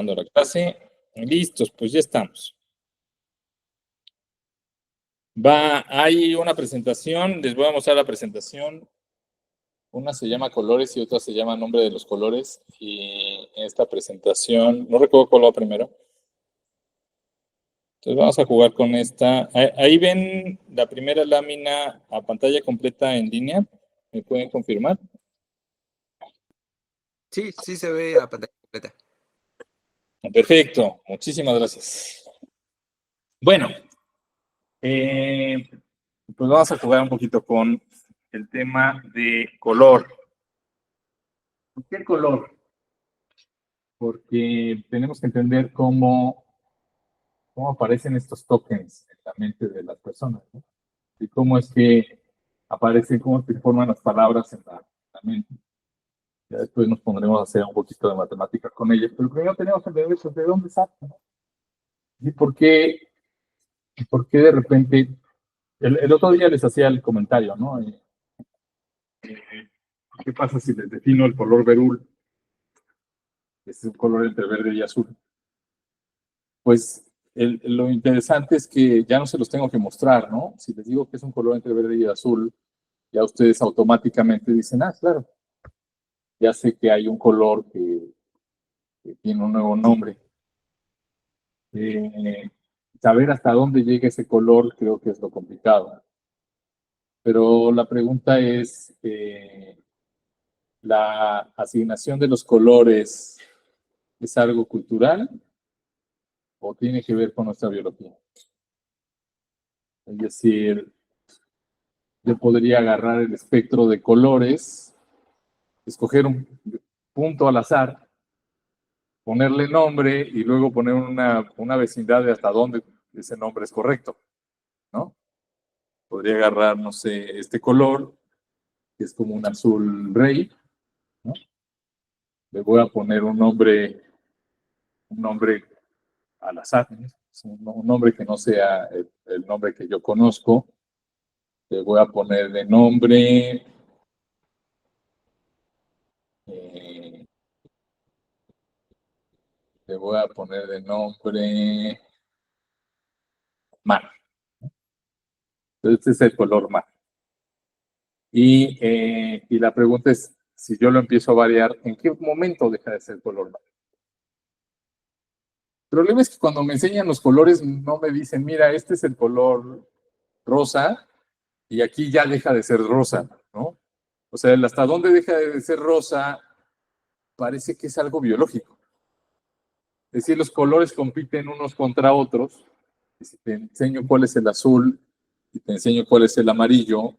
grabando la clase. Listos, pues ya estamos. Hay una presentación, les voy a mostrar la presentación. Una se llama colores y otra se llama nombre de los colores. Y en esta presentación, no recuerdo cuál va primero. Entonces vamos a jugar con esta. Ahí ven la primera lámina a pantalla completa en línea. ¿Me pueden confirmar? Sí, sí se ve a pantalla completa. Perfecto, muchísimas gracias. Bueno, pues vamos a jugar un poquito con el tema de color. ¿Por qué el color? Porque tenemos que entender cómo aparecen estos tokens en la mente de las personas, ¿no? Y cómo es que aparecen, cómo se forman las palabras en la mente. Ya después nos pondremos a hacer un poquito de matemáticas con ellas, pero primero tenemos que entender eso, de dónde salen, ¿no? Y por qué de repente, el otro día les hacía el comentario, ¿no? ¿Qué pasa si les defino el color berul? Es un color entre verde y azul. Pues lo interesante es que ya no se los tengo que mostrar, ¿no? Si les digo que es un color entre verde y azul, ya ustedes automáticamente dicen, ah, claro, ya sé que hay un color que tiene un nuevo nombre. Saber hasta dónde llega ese color creo que es lo complicado. Pero la pregunta es, ¿la asignación de los colores es algo cultural o tiene que ver con nuestra biología? Es decir, yo podría agarrar el espectro de colores, escoger un punto al azar, ponerle nombre y luego poner una vecindad de hasta dónde ese nombre es correcto, ¿no? Podría agarrar, no sé, este color, que es como un azul rey, ¿no? Le voy a poner un nombre al azar, ¿no? Un nombre que no sea el nombre que yo conozco. Le voy a poner de nombre le voy a poner de nombre mar. Este es el color mar. Y la pregunta es, si yo lo empiezo a variar, ¿en qué momento deja de ser color mar? El problema es que cuando me enseñan los colores no me dicen, mira, este es el color rosa y aquí ya deja de ser rosa, ¿no? O sea, hasta dónde deja de ser rosa parece que es algo biológico. Es decir, los colores compiten unos contra otros. Y si te enseño cuál es el azul y te enseño cuál es el amarillo,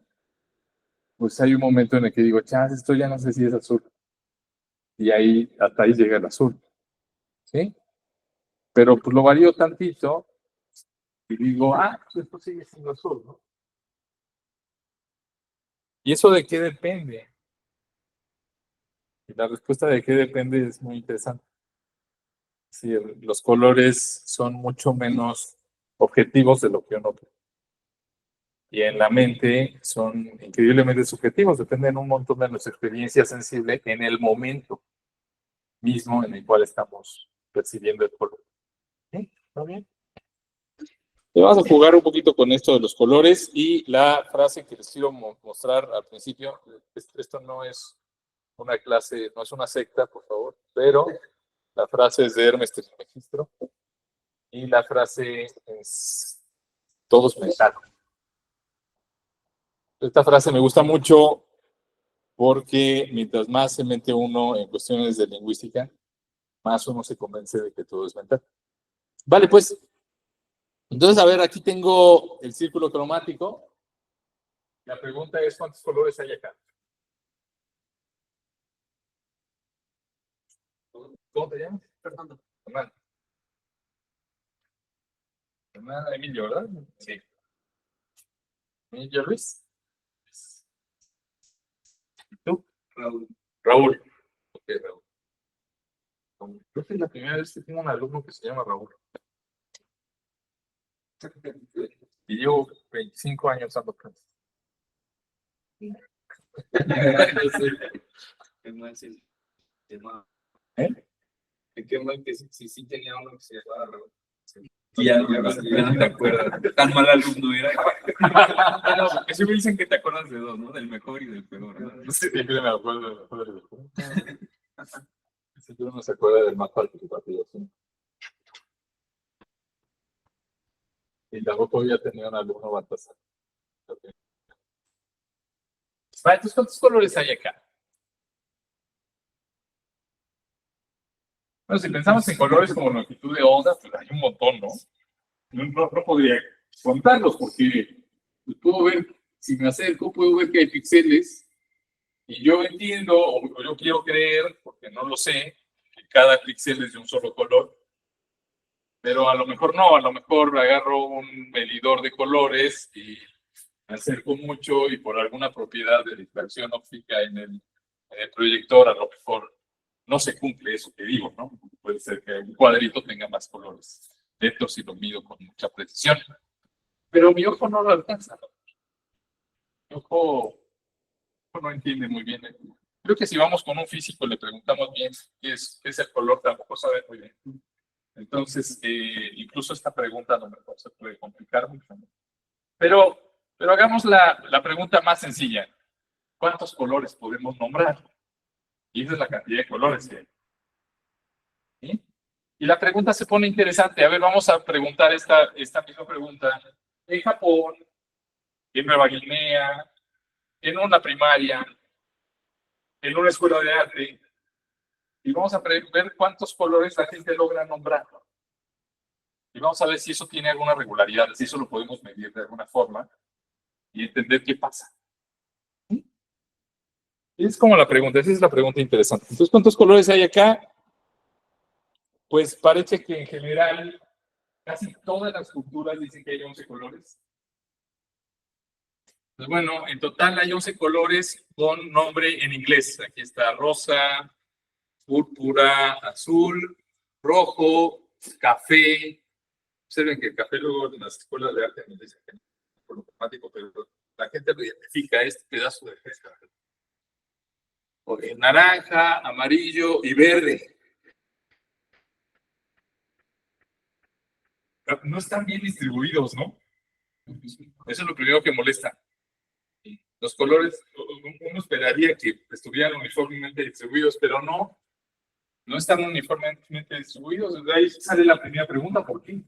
pues hay un momento en el que digo, chas, esto ya no sé si es azul. Y ahí, hasta ahí llega el azul. ¿Sí? Pero pues lo varío tantito y digo, ah, pues esto sigue siendo azul, ¿no? ¿Y eso de qué depende? Y la respuesta de qué depende es muy interesante. Es decir, los colores son mucho menos objetivos de lo que uno cree. Y en la mente son increíblemente subjetivos, dependen un montón de nuestra experiencia sensible en el momento mismo en el cual estamos percibiendo el color. ¿Sí? ¿Está bien? Y vamos a jugar un poquito con esto de los colores y la frase que les quiero mostrar al principio. Esto no es una clase, no es una secta, por favor, pero la frase es de Hermes Trismegisto y la frase es todos mental. Esta frase me gusta mucho porque mientras más se mete uno en cuestiones de lingüística, más uno se convence de que todo es mental. Vale, pues, entonces, a ver, aquí tengo el círculo cromático. La pregunta es, ¿cuántos colores hay acá? ¿Cómo te llamas? Fernando. Fernando. Fernando Emilio, ¿verdad? Sí. Emilio Luis. ¿Y tú? Raúl. Raúl. Ok, Raúl. Creo que es la primera vez que tengo un alumno que se llama Raúl. Y llevo 25 años dando clases. ¿Eh? qué mal que sí tenía uno que se llamaba. Y ya no te acuerdas. Tan mal alumno era. No, porque sí me dicen que te acuerdas de dos, ¿no? Del mejor y del peor, ¿no? No sé, siempre me acuerdo del mejor y del peor. Siempre uno se acuerda del más participativo, ¿sí? Y tampoco había tenido un alumno Baltasar. Vale, entonces, ¿cuántos colores hay acá? Bueno, si pensamos en colores como longitud de onda, pues hay un montón, ¿no? No podría contarlos porque pues, puedo ver, si me acerco, puedo ver que hay píxeles y yo entiendo, o yo quiero creer, porque no lo sé, que cada píxel es de un solo color, pero a lo mejor no, a lo mejor agarro un medidor de colores y me acerco mucho y por alguna propiedad de distracción óptica en el proyector, a lo mejor no se cumple eso que digo, ¿no? Puede ser que un cuadrito tenga más colores dentro si lo mido con mucha precisión. Pero mi ojo no lo alcanza. Mi ojo no entiende muy bien. Creo que si vamos con un físico y le preguntamos bien qué es el color, tampoco sabe muy bien. Entonces, incluso esta pregunta a lo mejor se puede complicar mucho. Pero hagamos la pregunta más sencilla. ¿Cuántos colores podemos nombrar? Y esa es la cantidad de colores que hay. ¿Sí? Y la pregunta se pone interesante. A ver, vamos a preguntar esta misma pregunta en Japón, en Nueva Guinea, en una primaria, en una escuela de arte, y vamos a ver cuántos colores la gente logra nombrar. Y vamos a ver si eso tiene alguna regularidad, si eso lo podemos medir de alguna forma y entender qué pasa. ¿Sí? Es como la pregunta, esa es la pregunta interesante. Entonces, ¿cuántos colores hay acá? Pues parece que en general casi todas las culturas dicen que hay 11 colores. Pues bueno, en total hay 11 colores con nombre en inglés. Aquí está rosa, púrpura, azul, rojo, café. Observen que el café luego en las escuelas de arte nos dicen que no es por lo temático, pero la gente lo identifica este pedazo de fresca. Naranja, amarillo y verde. No están bien distribuidos, ¿no? Eso es lo primero que molesta. Los colores, uno esperaría que estuvieran uniformemente distribuidos, pero no están uniformemente distribuidos. De ahí sale la primera pregunta, ¿por qué?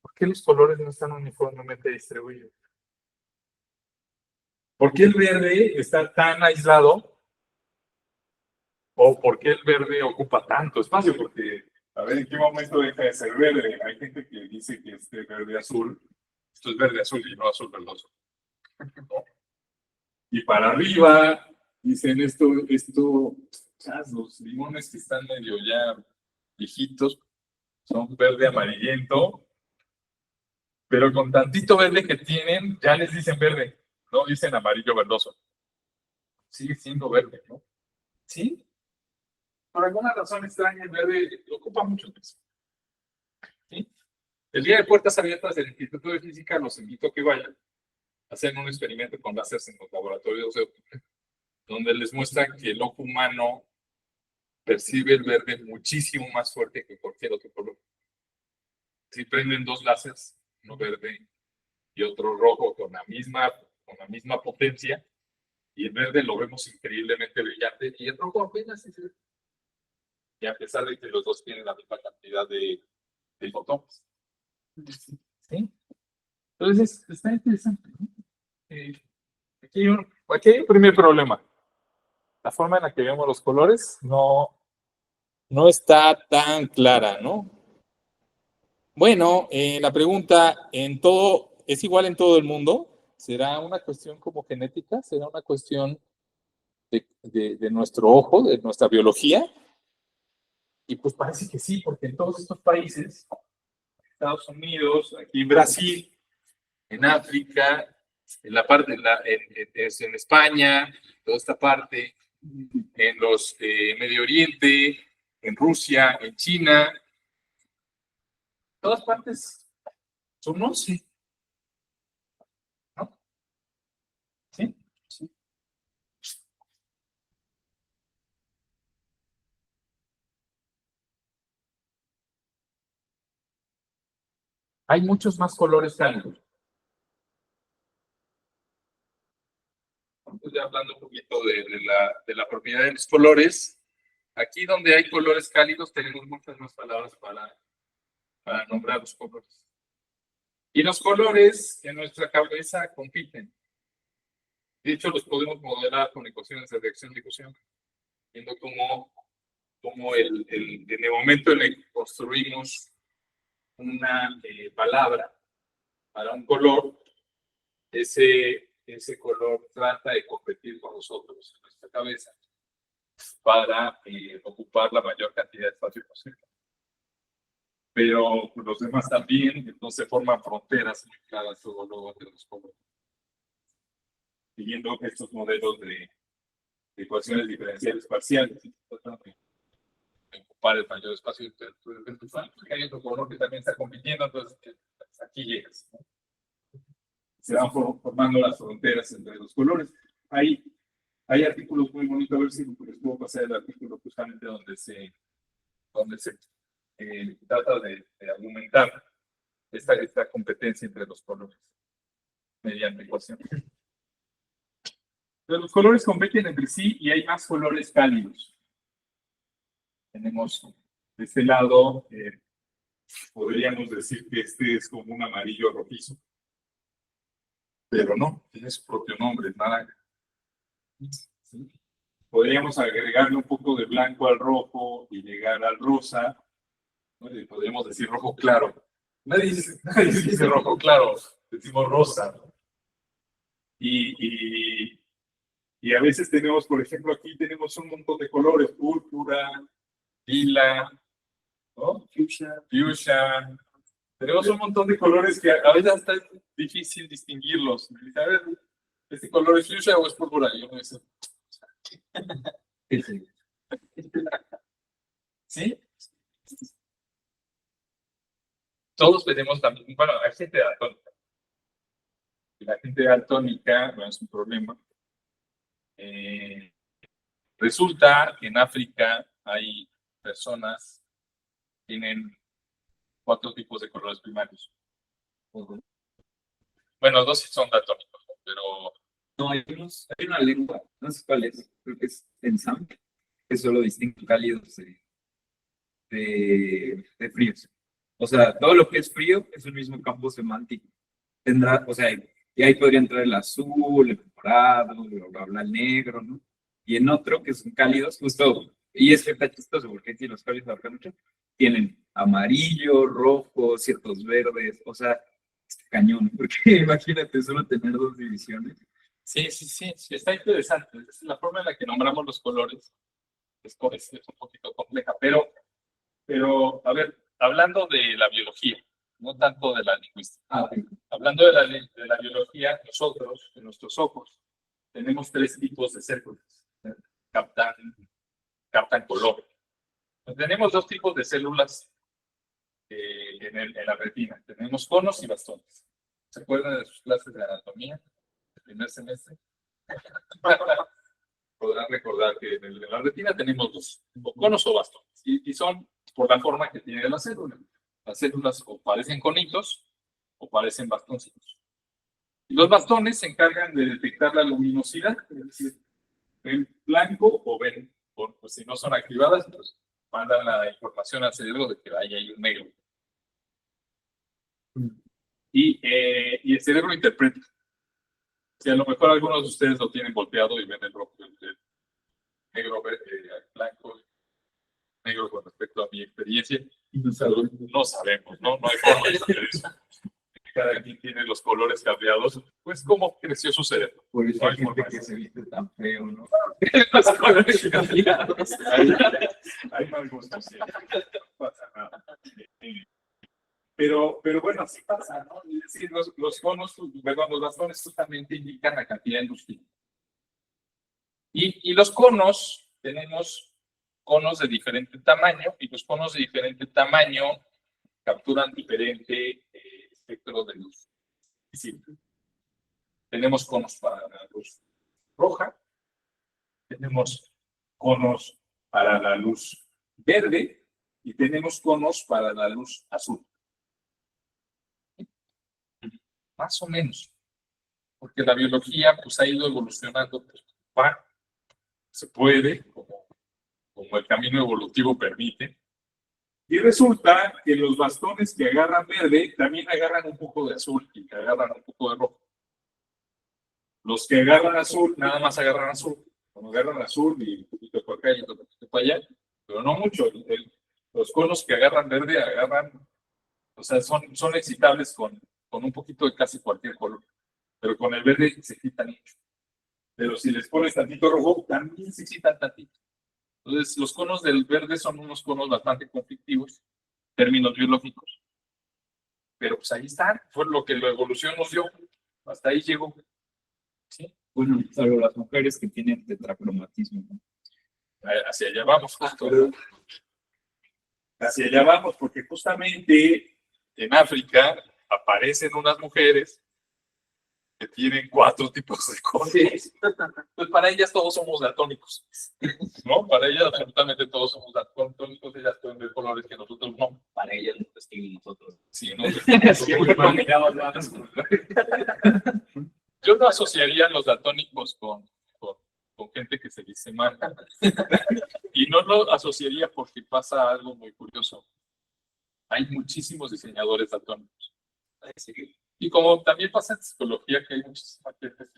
¿Por qué los colores no están uniformemente distribuidos? ¿Por qué el verde está tan aislado? ¿O por qué el verde ocupa tanto espacio? Porque, a ver, ¿en qué momento deja de ser verde? Hay gente que dice que este verde azul, esto es verde azul y no azul verdoso. Y para arriba, dicen los limones que están medio ya viejitos, son verde amarillento, pero con tantito verde que tienen, ya les dicen verde, no dicen amarillo verdoso. Sigue siendo verde, ¿no? Sí. Por alguna razón extraña, el verde ocupa mucho espacio. ¿Sí? El día de puertas abiertas del Instituto de Física los invito a que vayan a hacer un experimento con láseres en los laboratorios donde les muestran que el ojo humano percibe el verde muchísimo más fuerte que cualquier otro color. Si prenden dos láseres, uno verde y otro rojo con la misma potencia, y el verde lo vemos increíblemente brillante, y el rojo apenas se ve. Y a pesar de que los dos tienen la misma cantidad de fotones. ¿Sí? Entonces, está interesante. Aquí hay un primer problema. La forma en la que vemos los colores no está tan clara, ¿no? Bueno, la pregunta, ¿es igual en todo el mundo? ¿Será una cuestión como genética? ¿Será una cuestión de nuestro ojo, de nuestra biología? Y pues parece que sí, porque en todos estos países, Estados Unidos, aquí en Brasil, en África, en la parte, en España, toda esta parte, en los Medio Oriente, en Rusia, en China, todas partes son 11, ¿no? ¿Sí? Sí. hay muchos más colores cálidos. Entonces, ya hablando un poquito de la propiedad de los colores, aquí donde hay colores cálidos tenemos muchas más palabras para nombrar los colores. Y los colores en nuestra cabeza compiten. De hecho, los podemos modelar con ecuaciones de reacción-difusión, viendo cómo en el momento en el que construimos una palabra para un color, ese color trata de competir con nosotros en nuestra cabeza para ocupar la mayor cantidad de espacio posible. Pero los demás también, entonces forman fronteras muy claras luego entre los colores. Siguiendo estos modelos de ecuaciones diferenciales parciales, tratando de ocupar el mayor espacio. Hay otro color que también está compitiendo, entonces aquí llegas, ¿no? Se van formando las fronteras entre los colores. Hay artículos muy bonitos, a ver si les puedo pasar el artículo justamente donde se trata de argumentar esta competencia entre los colores mediante ecuaciones. Pero los colores compiten entre sí y hay más colores cálidos. Tenemos de este lado, podríamos decir que este es como un amarillo rojizo. Pero no, tiene su propio nombre, es naranja. ¿Sí? Podríamos agregarle un poco de blanco al rojo y llegar al rosa. ¿No? Podríamos decir rojo claro. Nadie dice rojo claro, decimos rosa. Y a veces tenemos, por ejemplo, aquí tenemos un montón de colores: púrpura, lila, ¿no? Fuchsia. Tenemos un montón de colores que a veces hasta es difícil distinguirlos. A ver, ¿este color es fuchsia o es púrpura? Yo no sé. ¿Sí? Todos tenemos también, bueno, hay gente daltónica. La gente daltónica no es un problema. Resulta que en África hay personas que tienen 4 tipos de colores primarios. Bueno, 2 sí son daltónicos, ¿no? Pero No, hay una lengua, no sé cuál es, creo que es Ensam, que solo distingue cálidos de fríos. O sea, todo lo que es frío es un mismo campo semántico. Tendrá, o sea, y ahí podría entrar el azul, el morado, el negro, ¿no? Y en otro, que son cálidos, justo, y es que está chistoso, porque si los cálidos acá mucho, tienen amarillo, rojo, ciertos verdes, o sea, es cañón, porque imagínate solo tener 2 divisiones. sí, está interesante. La forma en la que nombramos los colores es un poquito compleja, pero a ver, hablando de la biología, no tanto de la lingüística. Hablando de la biología, nosotros, en nuestros ojos, tenemos 3 tipos de células. Captan color. Tenemos 2 tipos de células en la retina. Tenemos conos y bastones. ¿Se acuerdan de sus clases de anatomía del primer semestre? Podrán recordar que en la retina tenemos 2, o conos o bastones, y son por la forma que tiene la célula. Las células o parecen conitos o parecen bastoncitos. Y los bastones se encargan de detectar la luminosidad, es decir, ven blanco o ven, pues si no son activadas, pues mandan la información al cerebro de que hay un negro. Y el cerebro interpreta. Si a lo mejor algunos de ustedes lo tienen volteado y ven el rojo, el negro, blanco, negro con respecto a mi experiencia, no sabemos, ¿no? No hay forma de saber eso. Cada quien tiene los colores cambiados, pues cómo creció su cerebro. Por eso No hay hay gente forma que de se viste tan feo, ¿no? los colores cambiados. Hay mal gusto, sí. No pasa nada. Pero bueno, así pasa, ¿no? Es decir, los conos, perdón, los bastones justamente indican la cantidad de luz. Y los conos, tenemos conos de diferente tamaño, y los conos de diferente tamaño capturan diferente espectro de luz. Es decir, tenemos conos para la luz roja, tenemos conos para la luz verde y tenemos conos para la luz azul. más o menos, porque la biología pues ha ido evolucionando, pues, se puede, como el camino evolutivo permite. Y resulta que los bastones que agarran verde también agarran un poco de azul y que agarran un poco de rojo. Los que agarran azul, nada más agarran azul. Cuando agarran azul y un poquito para acá y un poquito para allá, pero no mucho. Los conos que agarran verde agarran, o sea, son excitables con un poquito de casi cualquier color. Pero con el verde se quitan mucho. Pero si les pones tantito rojo, también se excitan tantito. Entonces, los conos del verde son unos conos bastante conflictivos, términos biológicos. Pero pues ahí están, fue lo que la evolución nos dio. Hasta ahí llegó. ¿Sí? Bueno, salvo las mujeres que tienen tetracromatismo, ¿no? Hacia allá vamos, justo. Hacia allá vamos, porque justamente en África aparecen unas mujeres que tienen 4 tipos de conos. Pues para ellas todos somos daltónicos, ¿no? Para ellas absolutamente todos somos daltónicos, ellas pueden ver colores que nosotros no. Para ellos nos vestimos nosotros. Sí, ¿no? Yo no asociaría a los daltónicos con gente que se dice mal. Y no lo asociaría porque pasa algo muy curioso. Hay muchísimos diseñadores daltónicos. Y como también pasa en psicología, que hay muchísima gente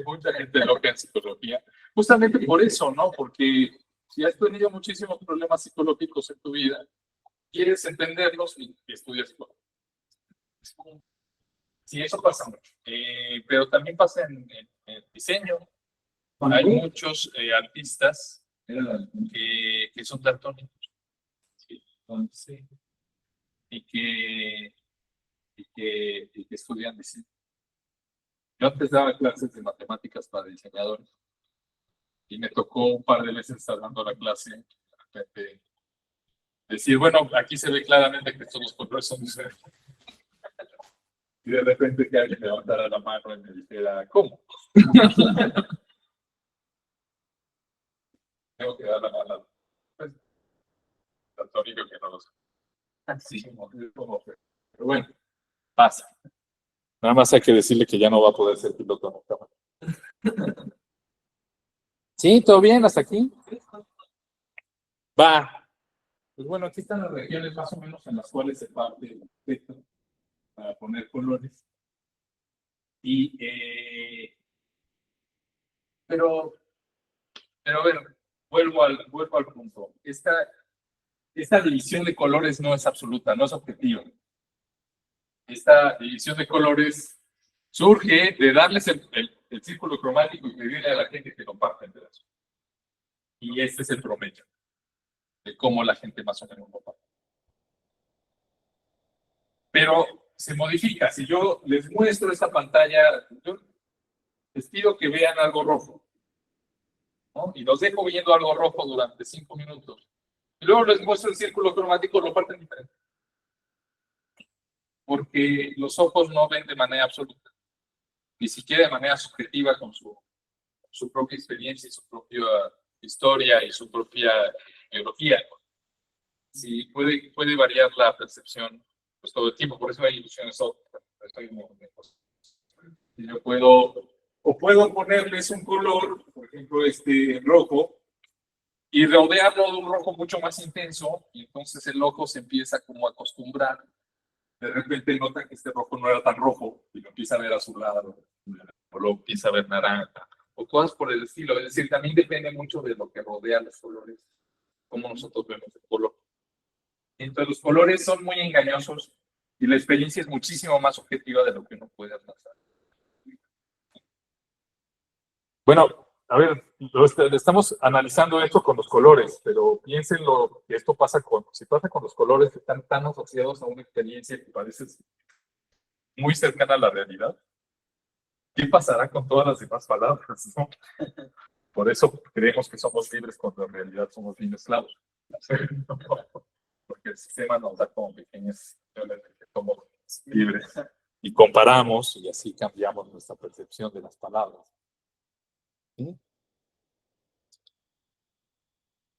mucha gente loca en psicología. Justamente por eso, ¿no? Porque si has tenido muchísimos problemas psicológicos en tu vida, quieres entenderlos y estudias psicología. Sí, eso pasa mucho. Pero también pasa en diseño. Hay muchos artistas que son daltónicos. Sí. Entonces, y que estudian diseño. Yo antes daba clases de matemáticas para diseñadores y me tocó un par de veces estar dando la clase, de repente, decir, bueno, aquí se ve claramente que todos los colores son diferentes. Y de repente que alguien me levantara la mano y me dijera, ¿cómo? Tengo que dar la mano. Pues, tanto que no lo sé. Así como, pero bueno, pasa. Nada más hay que decirle que ya no va a poder ser piloto nunca más. Sí, todo bien hasta aquí. Va. Pues bueno, aquí están las regiones más o menos en las cuales se parte el espectro para poner colores. Y, pero a ver, vuelvo al punto. Esta división de colores no es absoluta, no es objetiva. Esta división de colores surge de darles el círculo cromático y pedirle a la gente que lo parta en pedazos. Y este es el promedio de cómo la gente más o menos lo parta. Pero se modifica. Si yo les muestro esta pantalla, yo les pido que vean algo rojo, ¿no? Y los dejo viendo algo rojo durante 5 minutos. Y luego les muestro el círculo cromático, lo parten diferente. Porque los ojos no ven de manera absoluta, ni siquiera de manera subjetiva con su propia experiencia y su propia historia y su propia biología. Sí, puede variar la percepción pues, todo el tiempo, por eso hay ilusiones ópticas. Yo puedo ponerles un color, por ejemplo, este rojo, y rodearlo de un rojo mucho más intenso, y entonces el ojo se empieza como a acostumbrar. De repente nota que este rojo no era tan rojo, y lo empieza a ver azulado, o lo empieza a ver naranja, o cosas por el estilo. Es decir, también depende mucho de lo que rodea los colores, cómo nosotros vemos el color. Entonces, los colores son muy engañosos, y la experiencia es muchísimo más objetiva de lo que uno puede alcanzar. Bueno, a ver, estamos analizando esto con los colores, pero piensen lo que esto pasa si pasa con los colores que están tan asociados a una experiencia que parece muy cercana a la realidad. ¿Qué pasará con todas las demás palabras? ¿No? Por eso creemos que somos libres cuando en realidad somos bien esclavos. Porque el sistema nos da como pequeñas señales de que somos libres. Y comparamos y así cambiamos nuestra percepción de las palabras. ¿Sí?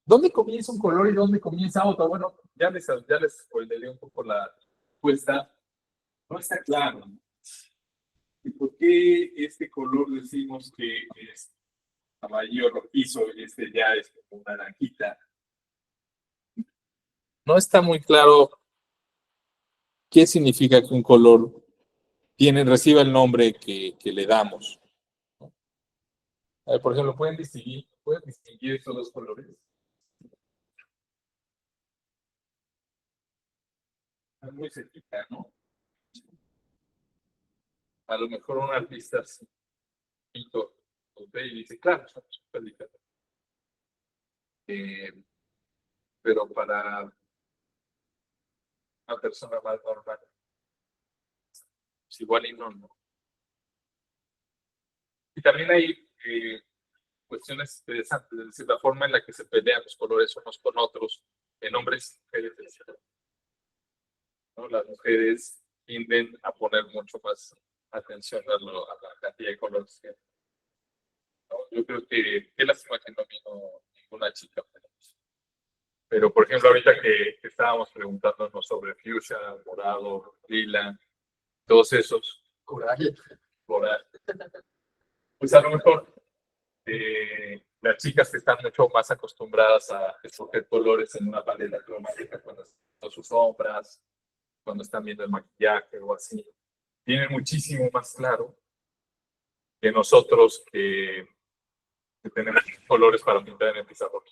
¿Dónde comienza un color y dónde comienza otro? Bueno, ya les spoileré un poco la respuesta. No está claro. ¿Y por qué este color decimos que es amarillo rojizo y este ya es como naranjita? No está muy claro qué significa que un color reciba el nombre que le damos. A ver, por ejemplo, ¿pueden distinguir estos dos colores? Es muy cerquita, ¿no? A lo mejor un artista así, pintor, los ve y dice, claro, son súper diferentes. Pero para una persona más normal, pues igual y no, no. Y también hay cuestiones interesantes, es decir, la forma en la que se pelean los colores unos con otros, en hombres y mujeres, ¿no? Las mujeres tienden a poner mucho más atención a la cantidad de colores que, ¿no? Yo creo que qué lástima que no vino ninguna chica. Pero, por ejemplo, ahorita que estábamos preguntándonos sobre fuchsia, morado, lila, todos esos. Coral. Pues a lo mejor las chicas que están mucho más acostumbradas a escoger colores en una paleta cromática cuando están haciendo sus sombras, cuando están viendo el maquillaje o así, tienen muchísimo más claro que nosotros que tenemos colores para pintar en el pizarrón.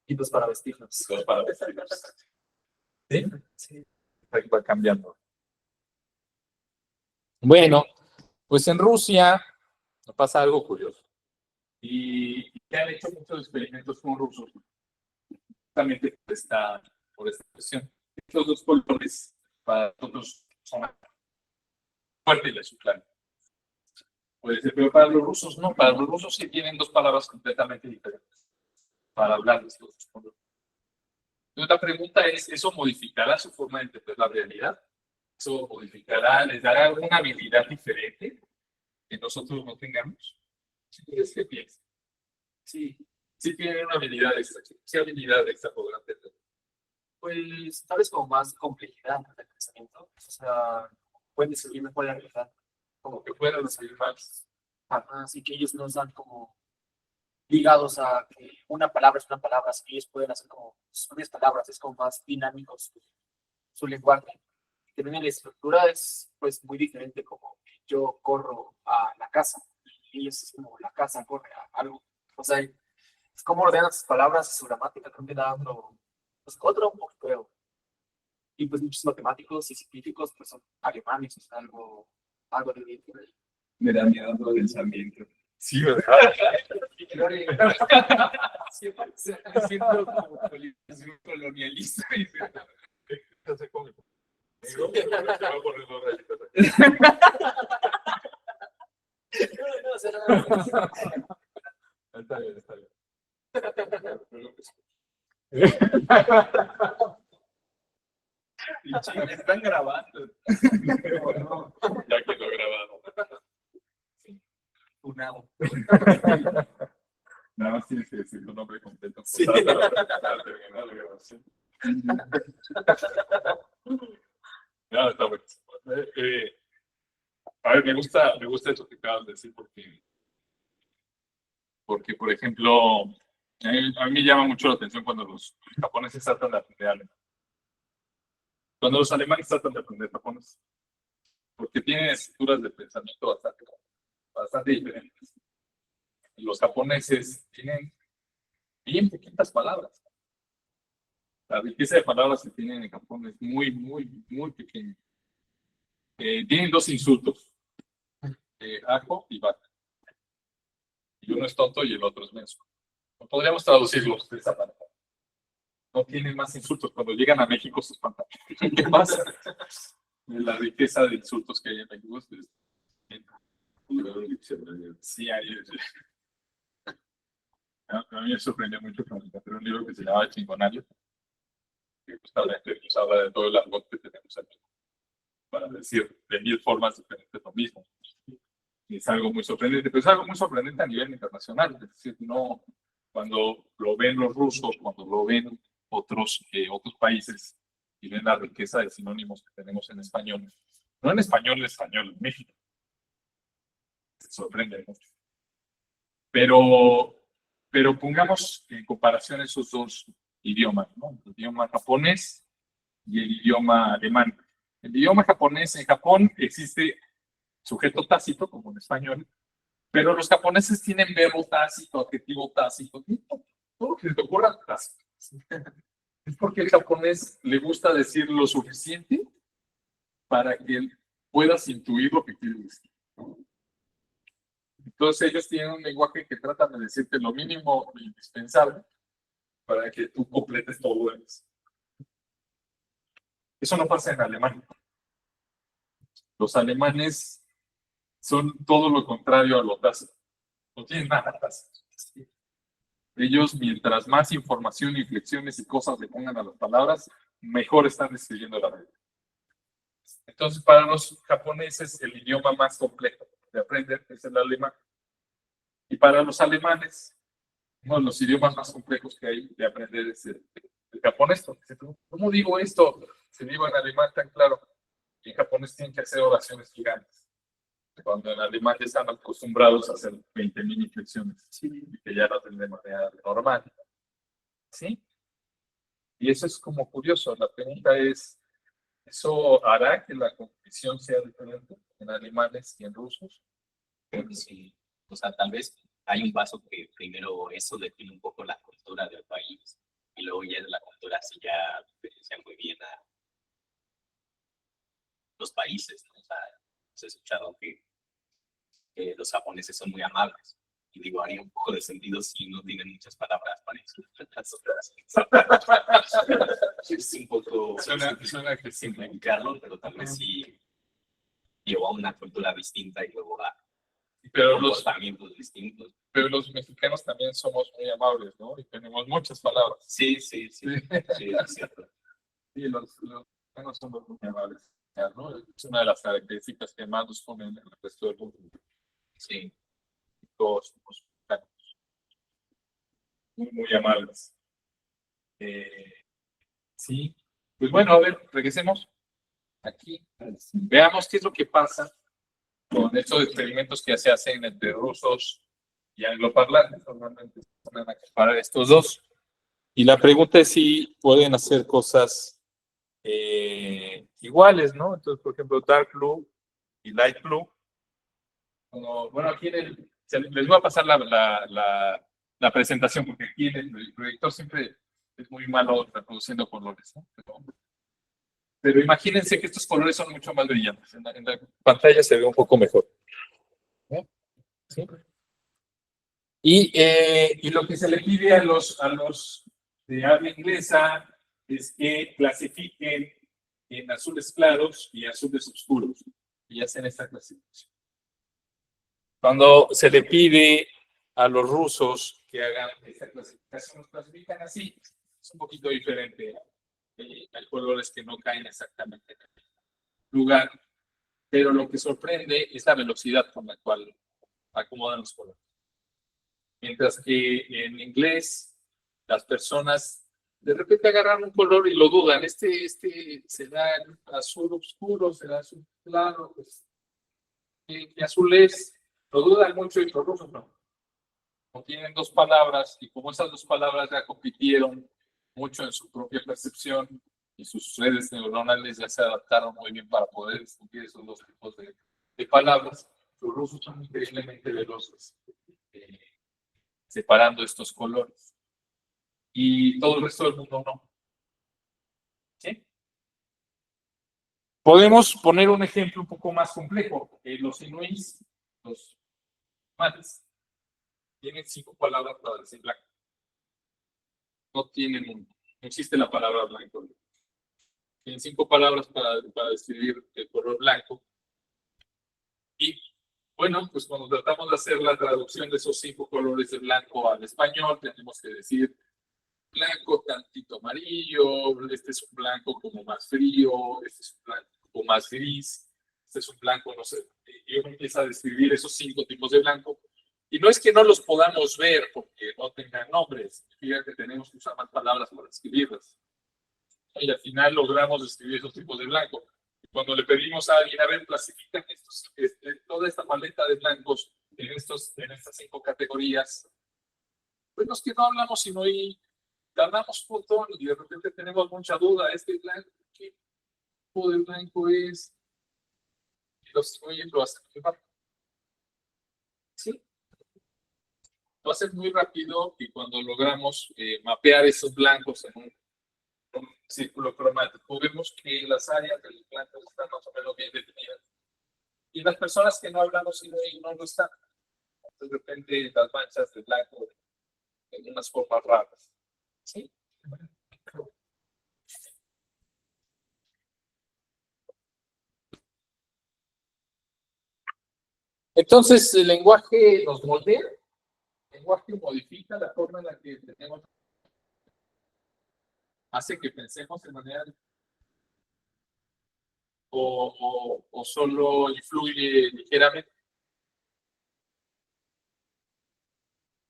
Y pues para vestirnos. Para vestirnos. ¿Sí? Sí. Va cambiando. Bueno, pues en Rusia pasa algo curioso. Y que han hecho muchos experimentos con rusos, justamente por esta cuestión. Estos dos colores para nosotros son fuertes de su plan. Puede ser, pero para los rusos no. Para los rusos sí tienen dos palabras completamente diferentes para hablar de estos dos colores. Entonces la pregunta es, ¿eso modificará su forma de entender la realidad? ¿Eso modificará, les dará alguna habilidad diferente que nosotros no tengamos? ¿Qué piensas? Sí, sí tienen una habilidad extra. ¿Qué habilidad extra podrán tener? Pues tal vez como más complejidad de pensamiento. O sea, pueden describir mejor la realidad. Como que puedan describir más. Así que ellos no están como ligados a que una palabra es una palabra, así que ellos pueden hacer como sus propias palabras, es como más dinámico su lenguaje. También la estructura es pues muy diferente, como yo corro a la casa y ellos es como la casa corre a algo. O sea, es como ordenan sus palabras, su gramática, creo que da otro un poco creo. Y pues muchos matemáticos y científicos pues son alemanes, o sea, algo de bien. Me da miedo todo el pensamiento. Sí, ¿verdad? Siento como colonialista. No sé cómo. Está bien, está bien. Están grabando. Ya quedó grabado. Unado. Nada más tienes que decir tu nombre completo. Sí. Para terminar la grabación. No, está bueno. A ver, me gusta eso que acabas de decir porque por ejemplo, a mí me llama mucho la atención cuando los japoneses tratan de aprender alemán. Cuando los alemanes tratan de aprender japonés, porque tienen estructuras de pensamiento bastante diferentes. Y los japoneses tienen bien poquitas palabras. La riqueza de palabras que tienen en Japón es muy, muy, muy pequeña. Tienen dos insultos, ajo y vaca. Y uno es tonto y el otro es menso. No podríamos traducirlos de esa manera. No tienen más insultos. Cuando llegan a México se espantan. ¿Qué pasa? La riqueza de insultos que hay en México sí, a mí me sorprendió mucho cuando encontré un libro que se llamaba Chingonario, que justamente nos habla de todo el argot que tenemos aquí, para decir de 1000 formas diferentes lo mismo. Y es algo muy sorprendente, pero es algo muy sorprendente a nivel internacional. Es decir, no, cuando lo ven los rusos, cuando lo ven otros países y ven la riqueza de sinónimos que tenemos en español, No en español, en México. Se sorprende mucho. Pero pongamos en comparación esos dos idiomas, ¿no? El idioma japonés y el idioma alemán. El idioma japonés, en Japón existe sujeto tácito, como en español, pero los japoneses tienen verbo tácito, adjetivo tácito, todo lo que se te ocurra tácito. Es porque el japonés le gusta decir lo suficiente para que puedas intuir lo que quiere decir. Entonces ellos tienen un lenguaje que tratan de decirte lo mínimo indispensable para que tú completes todo eso. Eso no pasa en alemán. Los alemanes son todo lo contrario a lo tácito. No tienen nada tácito. Ellos, mientras más información, inflexiones y cosas le pongan a las palabras, mejor están describiendo la realidad. Entonces, para los japoneses, el idioma más complejo de aprender es el alemán. Y para los alemanes, uno de los idiomas más complejos que hay de aprender es el japonés. ¿Cómo digo esto? Se digo en alemán tan claro. Y en japonés tienen que hacer oraciones gigantes. Cuando en alemán ya están acostumbrados a hacer 20.000 inflexiones. Y que ya lo hacen de manera normal. ¿Sí? Y eso es como curioso. La pregunta es, ¿eso hará que la competición sea diferente en alemanes y en rusos? Sí. O sea, tal vez hay un paso que primero eso define un poco la cultura del país y luego ya la cultura sí ya diferencia muy bien a los países, ¿no? O sea, se ha escuchado que los japoneses son muy amables. Y digo, haría un poco de sentido si no tienen muchas palabras para eso. Es un poco Suena que simplificarlo, pero tal vez sí llevó a una cultura distinta y luego a pero comportamientos distintos. pero los mexicanos también somos muy amables, ¿no? Y tenemos muchas palabras. Sí, es cierto. Sí, los mexicanos somos muy amables, ¿no? Es una de las características que más nos ponen en el resto del mundo. Sí. Todos somos mexicanos. Muy amables. Sí. Pues bueno, a ver, regresemos aquí. Veamos qué es lo que pasa con estos experimentos que se hacen entre rusos y angloparlantes. Normalmente se ponen a comparar estos dos. Y la pregunta es si pueden hacer cosas iguales, ¿no? Entonces, por ejemplo, Dark Blue y Light Blue. Bueno, aquí les voy a pasar la presentación, porque aquí el proyector siempre es muy malo reproduciendo colores, ¿no? Pero imagínense que estos colores son mucho más brillantes. En la pantalla se ve un poco mejor. ¿Sí? Y lo que se le pide a los de habla inglesa es que clasifiquen en azules claros y azules oscuros. Y hacen esta clasificación. Cuando se le pide a los rusos que hagan esta clasificación, los clasifican así. Es un poquito diferente. Hay colores que no caen exactamente en el lugar. Pero lo que sorprende es la velocidad con la cual acomodan los colores. Mientras que en inglés, las personas de repente agarran un color y lo dudan. Este será azul oscuro, será azul claro. Pues, ¿qué azul es? Lo dudan mucho y los rusos no. No tienen dos palabras y como esas dos palabras ya compitieron mucho en su propia percepción y sus redes neuronales ya se adaptaron muy bien para poder distinguir esos dos tipos de palabras, los rusos son increíblemente veloces separando estos colores. Y todo el resto del mundo no. ¿Sí? Podemos poner un ejemplo un poco más complejo. Los inuits, los mates, tienen 5 palabras para decir blanco. No existe la palabra blanco. Tienen 5 palabras para describir el color blanco. Y bueno, pues cuando tratamos de hacer la traducción de esos 5 colores de blanco al español, tenemos que decir blanco tantito amarillo, este es un blanco como más frío, este es un blanco como más gris, este es un blanco, no sé. Y uno empieza a describir esos 5 tipos de blanco. Y no es que no los podamos ver porque no tengan nombres, significa que tenemos que usar más palabras para escribirlas. Y al final logramos describir esos tipos de blanco. Cuando le pedimos a alguien, a ver, clasifican toda esta paleta de blancos en estas 5 categorías, pues los que no hablamos, sino y tardamos un montón y de repente tenemos mucha duda, este blanco, ¿qué tipo de blanco es? Y los lo hacen muy rápido. Sí. Lo hacen muy rápido y cuando logramos mapear esos blancos en un círculo cromático, vemos que las áreas del blanco están más o menos bien definidas. Y las personas que no hablamos no lo están. De repente las manchas de blanco en unas formas raras. ¿Sí? Entonces, el lenguaje nos moldea, el lenguaje modifica la forma en la que tenemos, hace que pensemos de manera o solo influye ligeramente.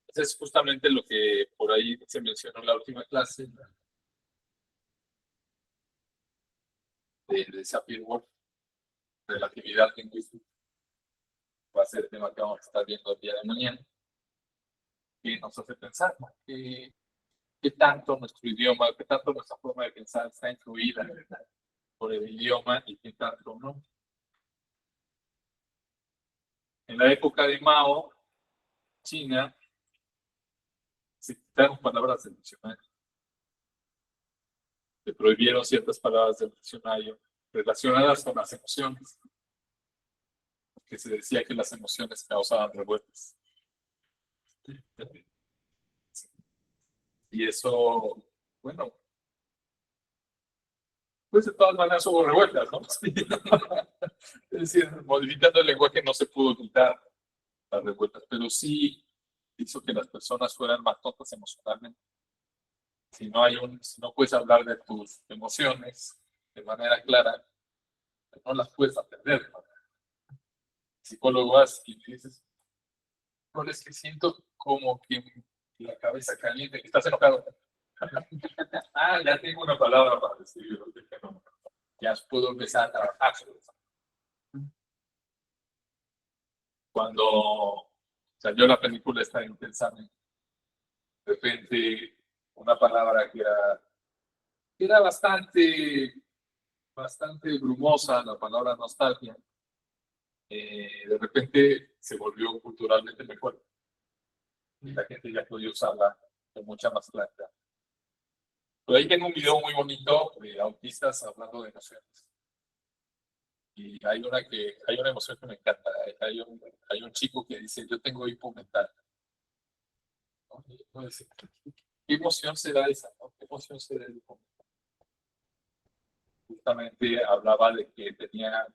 Eso es justamente lo que por ahí se mencionó en la última clase de Sapir-Whorf, relatividad lingüística. Va a ser el tema que vamos a estar viendo el día de mañana, que nos hace pensar, ¿no? ¿Qué tanto nuestro idioma, qué tanto nuestra forma de pensar está influida por el idioma y qué tanto no? En la época de Mao, China, se quitaron palabras del diccionario. Se prohibieron ciertas palabras del diccionario relacionadas con las emociones, porque se decía que las emociones causaban revueltas. Y eso, bueno, pues de todas maneras hubo revueltas, ¿no? Es decir, modificando el lenguaje no se pudo quitar las revueltas, pero sí hizo que las personas fueran más tontas emocionalmente. Si no puedes hablar de tus emociones de manera clara, no las puedes atender. ¿No? Psicólogo vas y dices, no, es que siento como que la cabeza caliente, que estás enojado. Ya tengo una palabra para describirlo. Ya puedo empezar a trabajar sobre eso. Cuando salió la película esta Intensamente, de repente una palabra que era bastante brumosa, la palabra nostalgia, de repente se volvió culturalmente mejor. Y la gente ya podía usarla con mucha más claridad. Pero ahí tengo un video muy bonito de autistas hablando de emociones. Y hay una emoción que me encanta. Hay un chico que dice, yo tengo hipo mental. ¿No? Entonces, ¿qué emoción será esa? ¿No? ¿Qué emoción será el hipo mental? Justamente hablaba de que tenía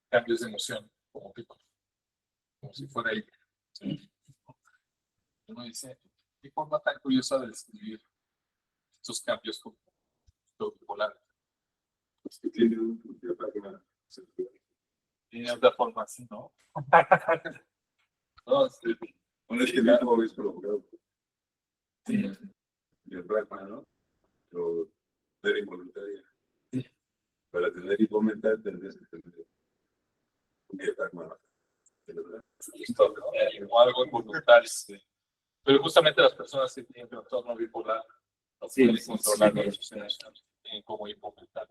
cambios de emoción, como si fuera ahí. Uno dice, qué forma tan curiosa de describir estos cambios como bipolar. Es que tiene Tiene otra forma así, ¿no? No, bueno, es que mismo es provocado sí. el Rafa, ¿no? Pero ser involuntaria. Para tener hipo mental tendrías que tener un diafragma. O algo involuntario. Sí. Pero justamente las personas que tienen trastorno bipolar no pueden controlar sus emociones, tienen como hipo mental.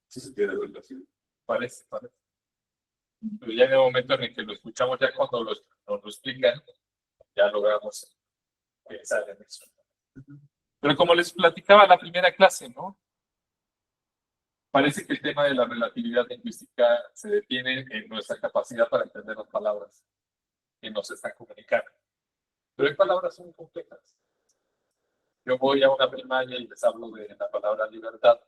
Si se tiene relación. Parece. Pero ya en el momento en el que lo escuchamos, ya cuando nos lo explican, ya logramos pensar en eso. Pero como les platicaba en la primera clase, ¿no? Parece que el tema de la relatividad lingüística se detiene en nuestra capacidad para entender las palabras que nos están comunicando. Pero hay palabras muy complejas. Yo voy a una primaria y les hablo de la palabra libertad.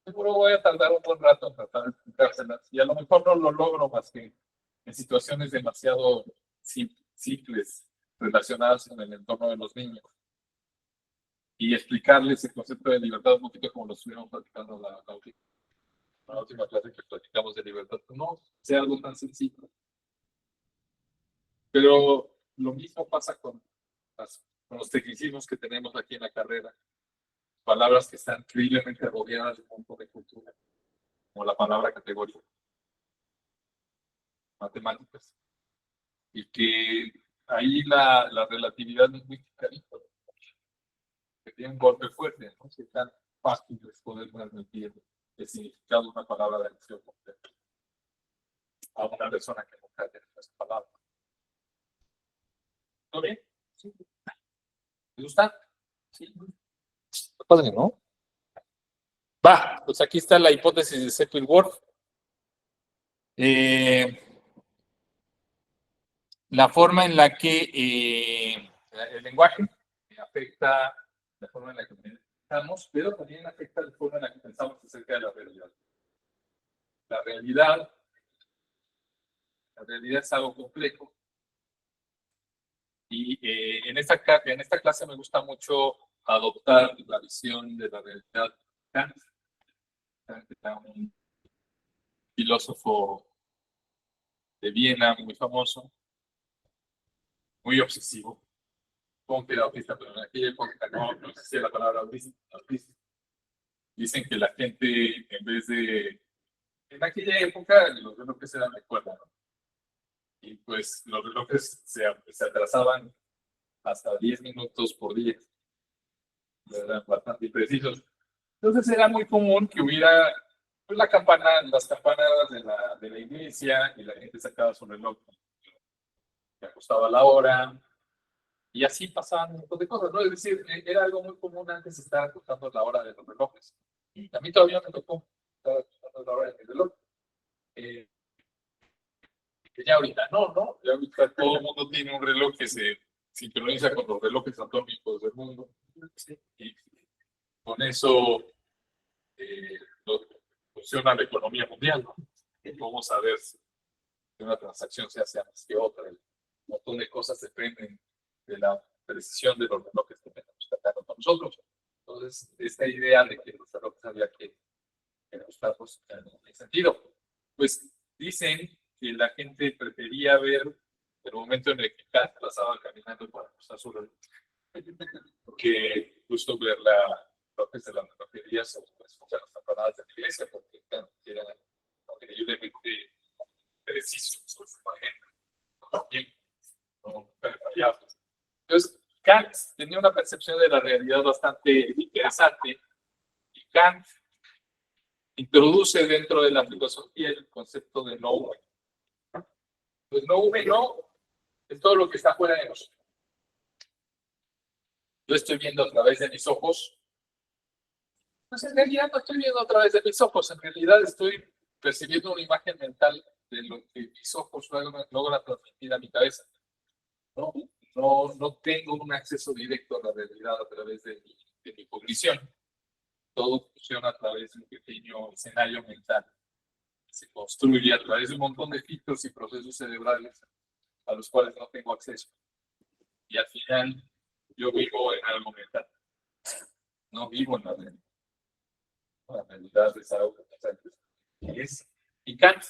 Seguro voy a tardar un buen rato en tratar de explicárselas y a lo mejor no lo logro más que en situaciones demasiado simples relacionadas con el entorno de los niños. Y explicarles el concepto de libertad un poquito como lo estuvimos platicando en la última clase que platicamos de libertad. No sea algo tan sencillo. Pero lo mismo pasa con los tecnicismos que tenemos aquí en la carrera. Palabras que están increíblemente rodeadas de un montón de cultura. como la palabra categoría, matemáticas, y que ahí la relatividad lingüística dijo que tiene un golpe fuerte, ¿no? Si es tan fácil es poder transmitir el significado de una palabra de acción completa a una persona que nunca tiene esa palabra. ¿Todo bien? Sí. ¿Te gusta? Sí. Está padre, ¿no? Va, pues aquí está la hipótesis de Sapir-Whorf. La forma en la que el lenguaje afecta la forma en la que pensamos, pero también afecta la forma en la que pensamos acerca de la realidad. La realidad es algo complejo. Y en esta clase me gusta mucho adoptar la visión de la realidad de Kant. Kant era un filósofo de Viena muy famoso, muy obsesivo. Supongo que era autista, pero en aquella época no existía la palabra autista. Dicen que la gente, en vez de... En aquella época los relojes eran de cuerda, ¿no? Y pues los relojes se atrasaban hasta 10 minutos por día. Eran bastante imprecisos. Entonces era muy común que hubiera pues, las campanadas de la iglesia y la gente sacaba su reloj y ajustaba la hora. Y así pasaban un montón de cosas, ¿no? Es decir, era algo muy común antes estar ajustando la hora de los relojes. Y a mí todavía me tocó estar ajustando la hora de mi reloj. Que ya ahorita no. Ya ahorita todo el mundo tiene un reloj que se sincroniza con los relojes atómicos del mundo. Y con eso funciona la economía mundial, ¿no? Vamos saber si una transacción se hace más que otra. Un montón de cosas dependen de la precisión de los relojes que tenemos que con nosotros. Entonces, esta idea de que los relojes había que ajustarlos en ese sentido. Pues dicen que la gente prefería ver el momento en el que Kant pasaba caminando para ajustar su reloj, que justo ver relojes de las relojerías o escuchar las campanadas de la iglesia, porque Kant era increíblemente preciso sobre su agenda. También, no fallaba. Entonces, Kant tenía una percepción de la realidad bastante interesante y Kant introduce dentro de la filosofía el concepto de no. Pues no es todo lo que está fuera de nosotros. Yo estoy viendo a través de mis ojos. Pues en realidad no estoy viendo a través de mis ojos, en realidad estoy percibiendo una imagen mental de lo que mis ojos logran transmitir a mi cabeza. No tengo un acceso directo a la realidad a través de mi cognición. Todo funciona a través de un pequeño escenario mental. Se construye a través de un montón de filtros y procesos cerebrales a los cuales no tengo acceso. Y al final, yo vivo en algo mental. No vivo en la realidad. La realidad es algo que es. Y Kant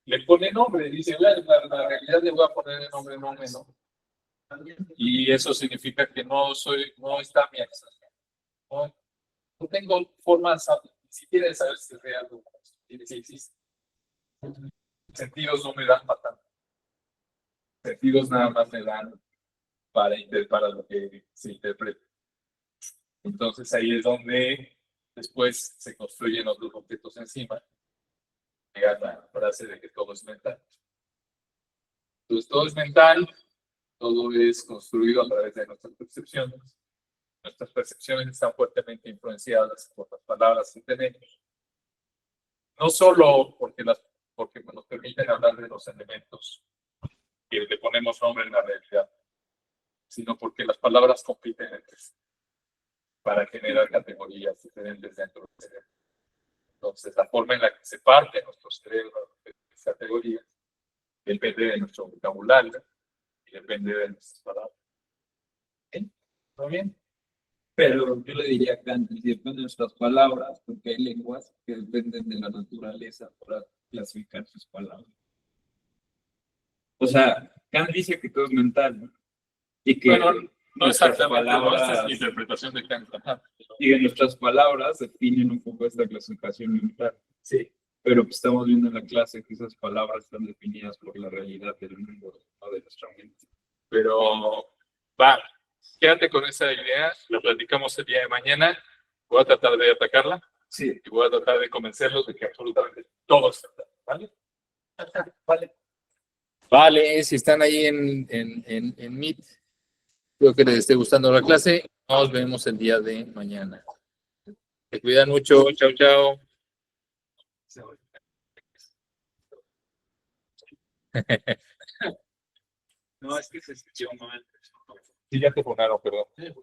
le pone nombre, dice, la realidad le voy a poner el nombre no. Y eso significa que no está mi acceso. No tengo formas ni siquiera de saber si es real o si existe. Sentidos no me dan para tanto. Sentidos nada más me dan para lo que se interpreta. Entonces ahí es donde después se construyen otros objetos encima. Llega la frase de que todo es mental. Entonces todo es mental, todo es construido a través de nuestras percepciones. Nuestras percepciones están fuertemente influenciadas por las palabras que tenemos. No solo porque nos permiten hablar de los elementos que le ponemos nombre en la realidad, sino porque las palabras compiten entre sí para generar categorías diferentes dentro del cerebro. Entonces, la forma en la que se parte nuestro cerebro de estas categorías depende de nuestro vocabulario y depende de nuestras palabras. ¿Todo bien? Pero yo le diría a Kant, depende de nuestras palabras, porque hay lenguas que dependen de la naturaleza para clasificar sus palabras. O sea, Kant dice que todo es mental, ¿no? Y que Bueno, no exactamente, palabras, esta es mi interpretación de Kant. Y que nuestras palabras definen un poco esta clasificación mental. Sí. Pero pues, estamos viendo en la clase que esas palabras están definidas por la realidad del mundo, no de nuestra mente. Pero va, quédate con esa idea, la platicamos el día de mañana. Voy a tratar de atacarla Sí. y voy a tratar de convencerlos de que absolutamente todo está, ¿vale? Vale. Vale, si están ahí en Meet, espero que les esté gustando la clase. Nos vemos el día de mañana. Se cuidan mucho. Chao, chao. No, es que se escuchó mal. Sí, ya te funaron, perdón. Sí,